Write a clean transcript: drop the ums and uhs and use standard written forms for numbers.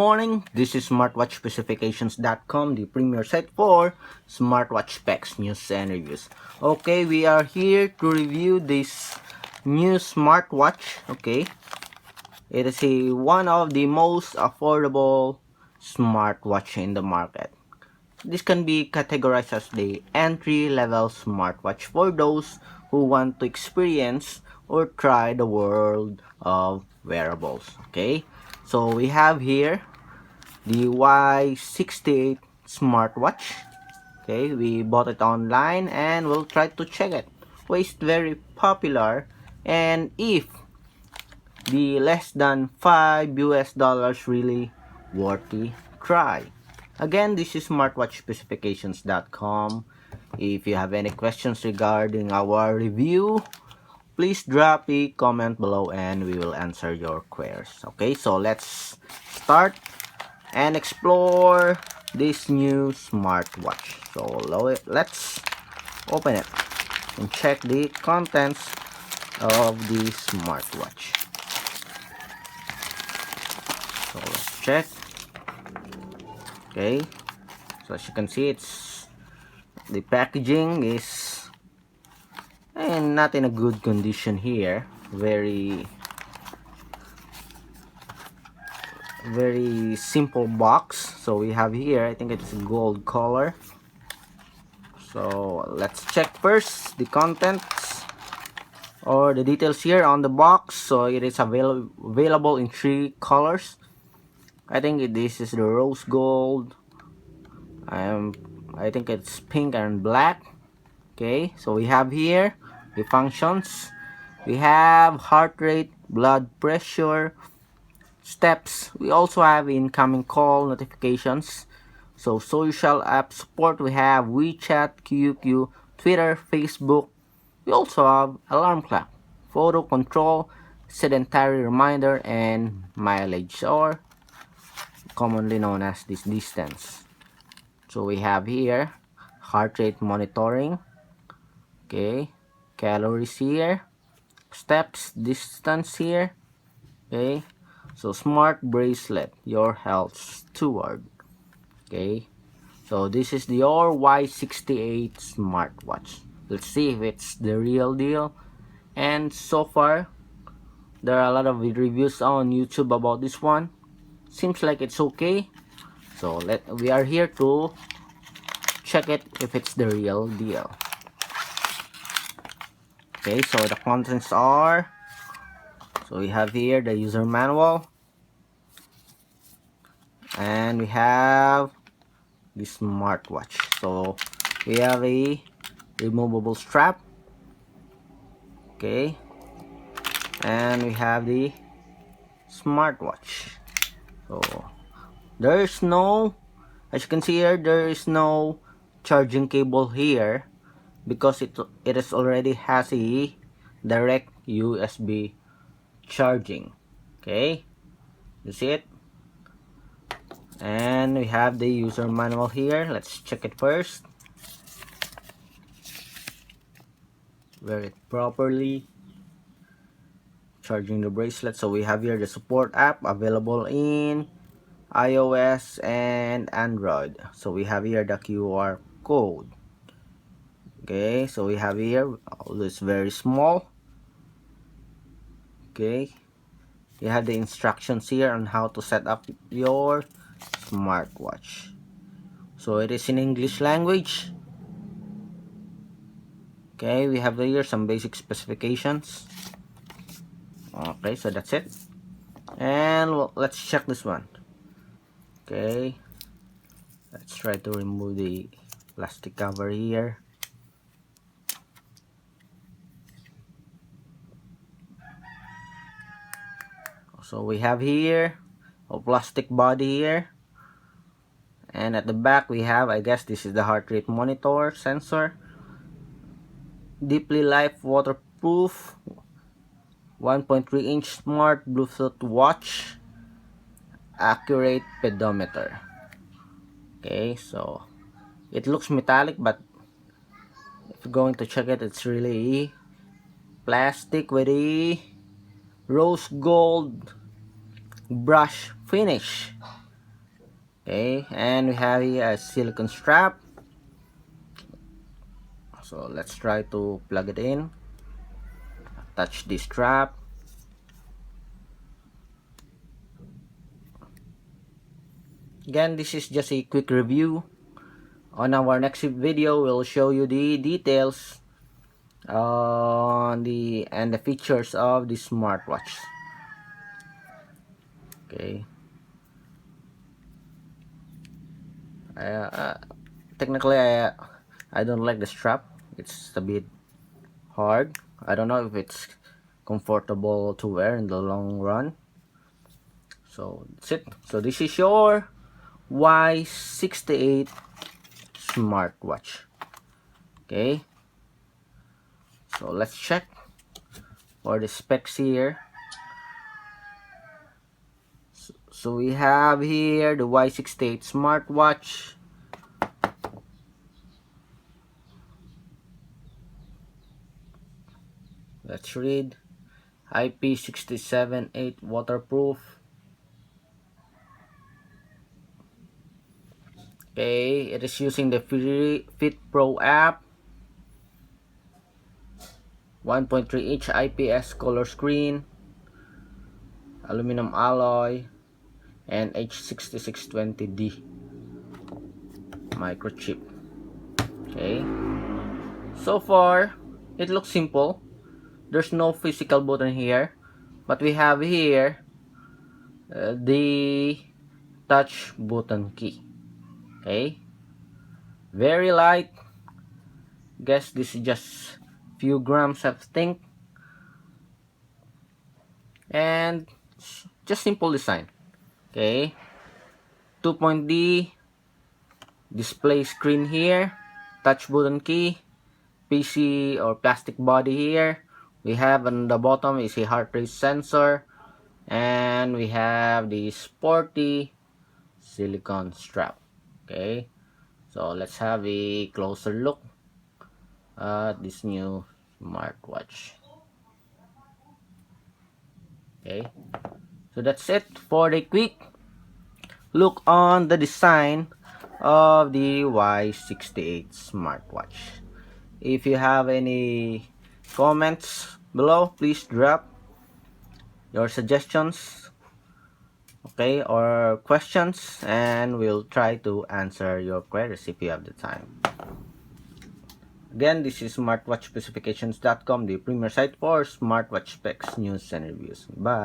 morning, this is smartwatchspecifications.com, the premier site for smartwatch specs, news, and reviews. Okay, we are here to review this new smartwatch. Okay, it is one of the most affordable smartwatch in the market. This can be categorized as the entry-level smartwatch for those who want to experience or try the world of wearables. Okay, so we have here the Y68 Smartwatch. Okay, we bought it online and we'll try to check it. Why it's very popular, and if the less than $5 really worthy try. Again, this is smartwatchspecifications.com. If you have any questions regarding our review, please drop a comment below and we will answer your queries. Okay, so let's start and explore this new smartwatch. So let's open it and check the contents of the smartwatch. So let's check. Okay, so as you can see, the packaging is not in a good condition here. Very simple box. So we have here, I think it's gold color. So let's check first the contents or the details here on the box. So it is available in 3 colors. I think this is the rose gold. I think it's pink and black. Okay, so we have here the functions. We have heart rate, blood pressure, steps. We also have incoming call notifications. So social app support, we have WeChat, QQ, Twitter, Facebook. We also have alarm clock, photo control, sedentary reminder, and mileage, or commonly known as this distance. So we have here heart rate monitoring. Okay, calories here, steps, distance here. Okay, so smart bracelet, your health steward. Okay, so this is the Y68 Smartwatch. Let's see if it's the real deal. And so far, there are a lot of reviews on YouTube about this one. Seems like it's okay. So we are here to check it if it's the real deal. Okay, so the contents are, so we have here the user manual, and we have the smartwatch. So we have a removable strap. Okay, and we have the smartwatch. So there is no, as you can see here, there is no charging cable here because it is already has a direct USB charging. Okay, you see it, and we have the user manual here. Let's check it first. Wear it properly. Charging the bracelet. So we have here the support app available in iOS and Android. So we have here the QR code. Okay, so we have here, it's very small. Okay, you have the instructions here on how to set up your smartwatch. So it is in English language. Okay, we have here some basic specifications. Okay, so that's it. And let's check this one. Okay, let's try to remove the plastic cover here. So we have here a plastic body here, and at the back we have, I guess this is the heart rate monitor sensor, deeply life waterproof, 1.3-inch smart Bluetooth watch, accurate pedometer. Okay, so it looks metallic, but if you're going to check it, it's really plastic with a rose gold brush finish. Okay, and we have here a silicone strap. So let's try to plug it in. Touch the strap. Again, this is just a quick review. On our next video, we'll show you the details on the features of the smartwatch. Okay. Uh, Technically, I don't like the strap. It's a bit hard. I don't know if it's comfortable to wear in the long run. So that's it. So this is your Y68 Smartwatch. Okay. So let's check for the specs here. So we have here the Y68 Smartwatch. Let's read. IP67 waterproof. Okay, it is using the Fit Pro app. 1.3 inch IPS color screen, aluminum alloy, and H6620D microchip. Okay, so far it looks simple. There's no physical button here, but we have here the touch button key. Okay, very light. Guess this is just few grams of think, and just simple design. Okay, 2.D display screen here, touch button key, PC or plastic body here. We have on the bottom is a heart rate sensor, and we have the sporty silicone strap. Okay, so let's have a closer look at this new smartwatch. Okay, so that's it for the quick look on the design of the Y68 smartwatch. If you have any comments below, please drop your suggestions, okay, or questions, and we'll try to answer your queries if you have the time. Again, this is smartwatchspecifications.com, the premier site for smartwatch specs, news, and reviews. Bye.